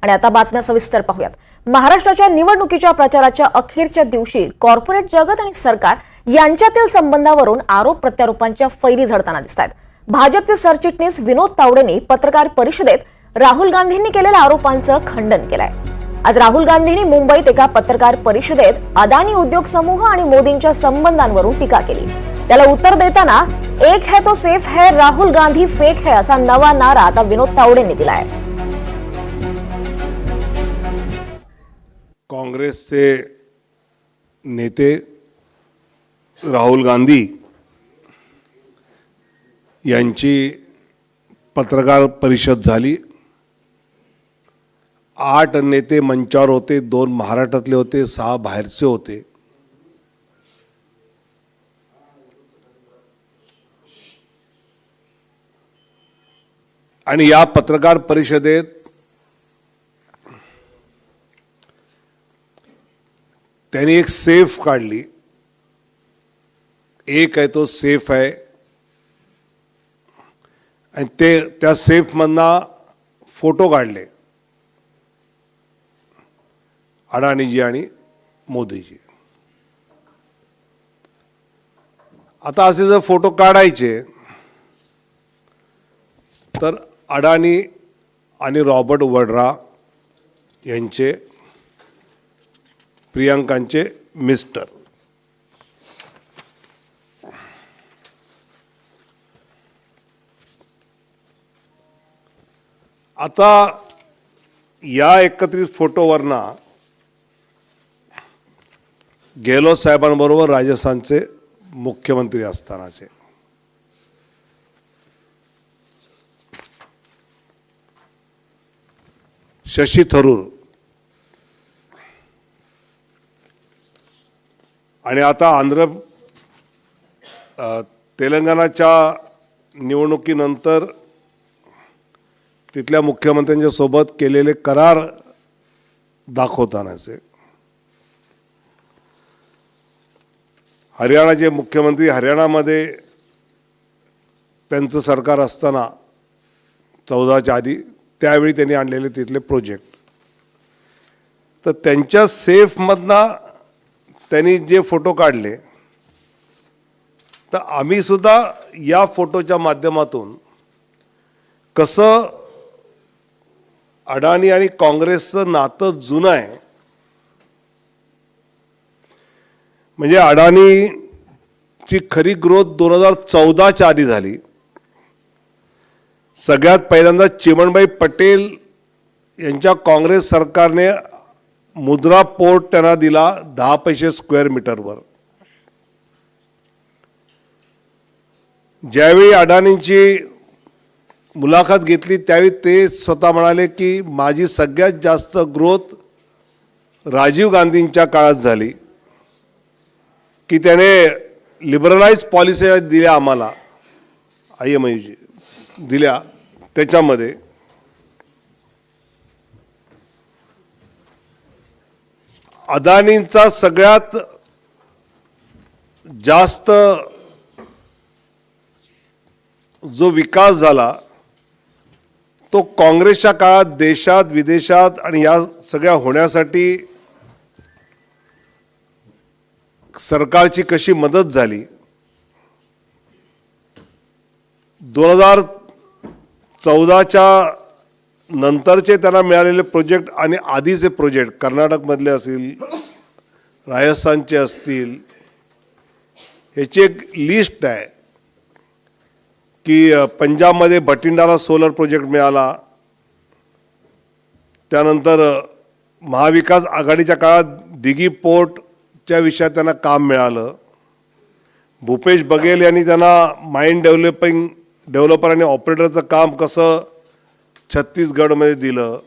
आणि आता बातम्या सविस्तर पाहूयात। महाराष्ट्राच्या निवडणुकीच्या प्रचाराच्या अखेरच्या दिवशी कॉर्पोरेट जगत आणि सरकार यांच्यातील संबंधावरून आरोप प्रत्यारोपांच्या फैरी झडताना दिसतात। भाजपचे सरचिटणीस विनोद तावडेंनी पत्रकार परिषदेत राहुल गांधींनी केलेल्या आरोपांचं खंडन केलंय। आज राहुल गांधींनी मुंबईत एका पत्रकार परिषदेत अदानी उद्योग समूह आणि मोदींच्या संबंधांवरून टीका केली। त्याला उत्तर देताना एक है तो सेफ है, राहुल गांधी फेक है असा नवा नारा आता विनोद तावडेंनी दिलाय। काँग्रेसचे नेते राहुल गांधी यांची पत्रकार परिषद झाली। 8 नेते मंचावर होते, 2 महाराष्ट्रातले होते, 6 बाहेरचे होते। आणि या पत्रकार परिषदेत त्यांनी एक सेफ काढली, एक है तो सेफ है, आणि त्या सेफ मधना फोटो काढले अडाणीजी आणि मोदीजी। आता असे जर फोटो काढायचे तर अडाणी आणि रॉबर्ट वड्रा यांचे प्रियांकांचे मिस्टर, आता या एकत्रित फोटोवरना गेहलोत साहेबांबरोबर राजस्थानचे मुख्यमंत्री असतानाचे शशी थरूर आणि आता तेलंगणाच्या निवडणुकीनंतर तिथल्या मुख्यमंत्र्यांच्या सोबत केलेले करार दाखवतानाचे हरियाणाचे मुख्यमंत्री हरियाणामध्ये त्यांचं सरकार असताना 14च्या आधी त्यावेळी त्यांनी आणलेले तिथले प्रोजेक्ट, तर त्यांच्या सेफ मधना त्यांनी जे फोटो काढले, तर आम्ही सुद्धा या फोटोच्या माध्यमातून कसं अडाणी आणि काँग्रेसचं नातं जुनं आहे, म्हणजे अडाणीची खरी ग्रोथ 2014च्या आधी झाली। सगळ्यात पहिल्यांदा चिमणभाई पटेल यांच्या काँग्रेस सरकारने मुद्रा पोर्ट त्यांना दिला 10 पैसे स्क्वेअर मीटरवर। ज्यावेळी अडाणींची मुलाखत घेतली त्यावेळी ते स्वतः म्हणाले की माझी सगळ्यात जास्त ग्रोथ राजीव गांधींच्या काळात झाली, की त्याने लिबरलाइज पॉलिसी दिल्या आम्हाला, IMI दिल्या। त्याच्यामध्ये अदानींचा सगळ्यात जास्त जो विकास झाला तो काँग्रेसच्या काळात देशात विदेशात आणि या सगळ्या होण्यासाठी सरकारची कशी मदत झाली। 2014च्या नंतरचे त्यांना मिळालेले प्रोजेक्ट आणि आधीचे प्रोजेक्ट कर्नाटकमधले असतील, राजस्थानचे असतील, ह्याची एक लिस्ट आहे की पंजाबमध्ये भटिंडाला सोलर प्रोजेक्ट मिळाला, त्यानंतर महाविकास आघाडीच्या काळात दिघी पोर्टच्या विषयात त्यांना काम मिळालं। भूपेश बघेल यांनी त्यांना माइंड डेव्हलपर आणि ऑपरेटरचं काम कसं छत्तीसगडमध्ये दिलं।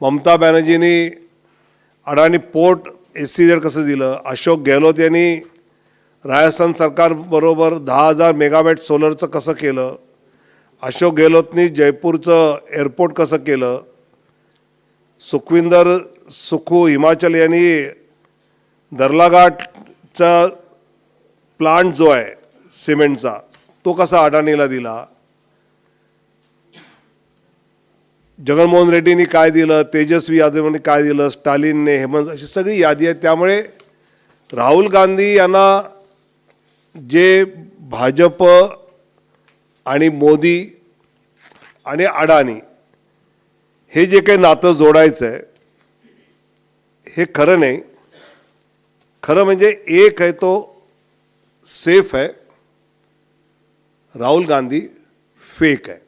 ममता बॅनर्जींनी अडाणी पोर्ट SEZ कसं दिलं। अशोक गेहलोत यांनी राजस्थान सरकारबरोबर 10,000 मेगावॅट सोलरचं कसं केलं। अशोक गेहलोतनी जयपूरचं एअरपोर्ट कसं केलं। सुखविंदर सुखू हिमाचल यांनी दर्लाघाटचा प्लांट जो आहे सिमेंटचा तो कसा अडाणीला दिला। जगनमोहन रेड्डींनी काय दिलं, तेजस्वी यादवने काय दिलं, स्टालिनने, हेमंत, अशी सगळी यादी आहे. त्यामुळे राहुल गांधी यांना जे भाजप आणि मोदी आणि अडाणी हे जे काही नातं जोडायचं आहे हे खरं नाही. खरं म्हणजे एक आहे तो सेफ आहे, राहुल गांधी फेक आहे.